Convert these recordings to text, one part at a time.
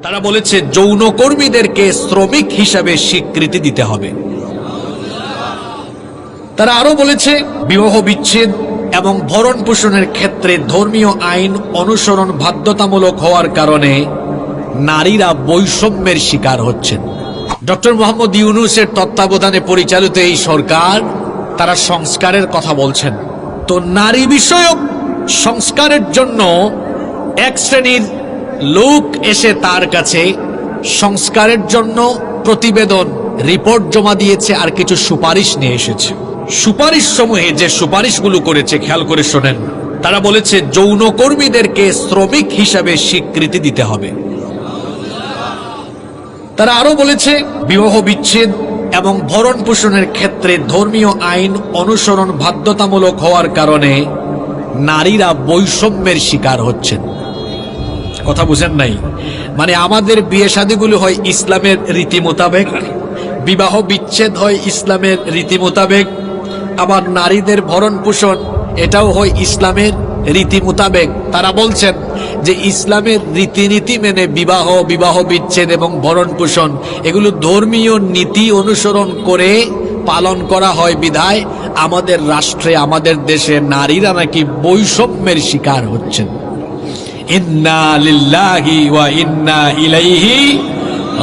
তারা বলেছে যৌনকর্মীদেরকে শ্রমিক হিসাবে স্বীকৃতি দিতে হবে। তারা আরো বলেছে বিবাহ বিচ্ছেদ এবং ভরণ পোষণের ক্ষেত্রে ধর্মীয় আইন অনুসরণ বাধ্যতামূলক হওয়ার কারণে নারীরা বৈষম্যের শিকার হচ্ছেন। ডক্টর মোহাম্মদ ইউনূসের তত্ত্বাবধানে পরিচালিত এই সরকার তারা সংস্কারের কথা বলছেন। তো নারী বিষয়ক সংস্কারের জন্য এক শ্রেণীর লোক এসে তার কাছে সংস্কারের জন্য প্রতিবেদন রিপোর্ট জমা দিয়েছে আর কিছু সুপারিশ নিয়ে এসেছে। সুপারিশ সমূহে যে সুপারিশগুলো করেছে খেয়াল করে শোনেন। তারা বলেছে যৌনকর্মীদেরকে শ্রমিক হিসাবে স্বীকৃতি দিতে হবে। তারা আরো বলেছে বিবাহ বিচ্ছেদ এবং ভরণ পোষণের ক্ষেত্রে ধর্মীয় আইন অনুসরণ বাধ্যতামূলক হওয়ার কারণে নারীরা বৈষম্যের শিকার হচ্ছেন। কথা বুঝেন নাই? মানে আমাদের বিয়ে শাদীগুলো হয় ইসলামের রীতি মোতাবেক, বিবাহ বিচ্ছেদ হয় ইসলামের রীতি মোতাবেক, আবার নারীদের ভরণ পোষণ এটাও হয় ইসলামের রীতি মোতাবেক। তারা বলছেন যে ইসলামের রীতিনীতি মেনে বিবাহ বিচ্ছেদ এবং ভরণ পোষণ এগুলো ধর্মীয় নীতি অনুসরণ করে পালন করা হয় বিধায় আমাদের রাষ্ট্রে আমাদের দেশে নারীরা নাকি বৈষম্যের শিকার হচ্ছেন। ইন্না লিল্লাহি ওয়া ইন্না ইলাইহি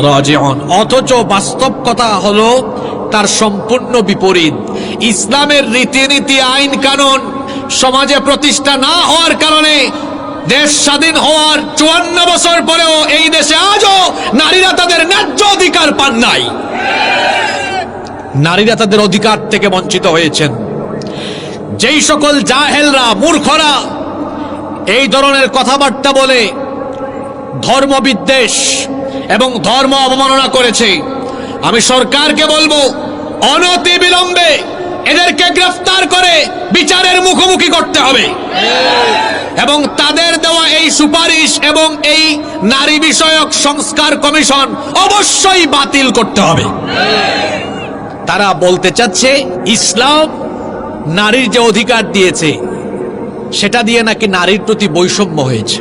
রাজিউন। অথচ বাস্তব কথা হলো তার সম্পূর্ণ বিপরীত। ইসলামের রীতিনীতি আইন কানুন সমাজে প্রতিষ্ঠা না হওয়ার কারণে দেশ স্বাধীন হওয়ার 54 বছর পরেও এই দেশে আজও নারীরা তাদের ন্যায্য অধিকার পান নাই। নারীরা তাদের অধিকার থেকে বঞ্চিত হয়েছেন। যেই সকল জাহেলরা, মূর্খরা এই ধরনের কথাবার্তা বলে ধর্ম বিদ্বেষ এবং ধর্ম অবমাননা করেছে, আমি সরকারকে বলবো অনতি বিলম্বে এদেরকে গ্রেফতার করে বিচারের মুখোমুখি করতে হবে এবং তাদের দেওয়া এই সুপারিশ এবং এই নারী বিষয়ক সংস্কার কমিশন অবশ্যই বাতিল করতে হবে। তারা বলতে চাচ্ছে ইসলাম নারীর যে অধিকার দিয়েছে সেটা দিয়ে নাকি নারীর প্রতি বৈষম্য হয়েছে।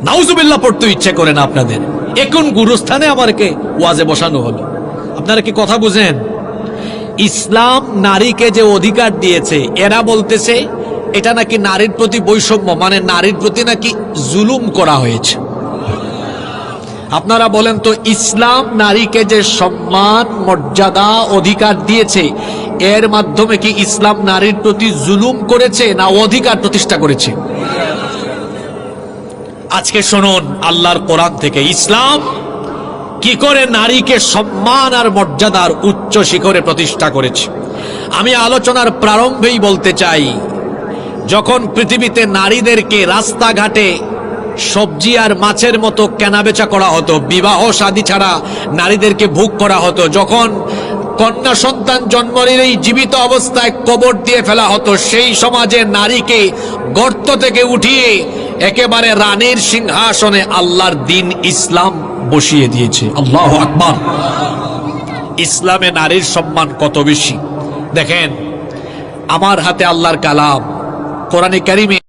নাউজুবিল্লাহ পড়তে ইচ্ছে করে না আপনাদের? এখন গুরুস্থানে আমাকে ওয়াজে বসানো হলো। আপনারা কি কথা বুঝেন? ইসলাম নারীকে যে অধিকার দিয়েছে এরা বলতেছে এটা নাকি নারীর প্রতি বৈষম্য, মানে নারীর প্রতি নাকি জুলুম করা হয়েছে। আপনারা বলেন তো, ইসলাম নারীকে যে সম্মান, মর্যাদা, অধিকার দিয়েছে এর মাধ্যমে কি ইসলাম নারীর প্রতি জুলুম করেছে না অধিকার প্রতিষ্ঠা করেছে? আজকে শুনুন আল্লাহর কোরআন থেকে ইসলাম কি করে নারীকে সম্মান আর মর্যাদার উচ্চ শিখরে প্রতিষ্ঠা করেছে। আমি আলোচনার প্রারম্ভেই বলতে চাই, যখন পৃথিবীতে নারীদেরকে রাস্তাঘাটে সবজি আর মাছের মতো কেনাবেচা করা হতো, বিবাহ শাদী ছাড়া নারীদেরকে ভোগ করা হতো, যখন কন্যা সন্তান জন্ম নিলেই জীবিত অবস্থায় কবর দিয়ে ফেলা হতো, সেই সমাজে নারীকে গর্ত থেকে উঠিয়ে একেবারে রানীর সিংহাসনে আল্লাহর দ্বীন ইসলাম বসিয়ে দিয়েছে। আল্লাহু আকবার। ইসলামে নারীর সম্মান কত বেশি দেখেন। আমার হাতে আল্লাহর কালাম কোরআনে কারিমে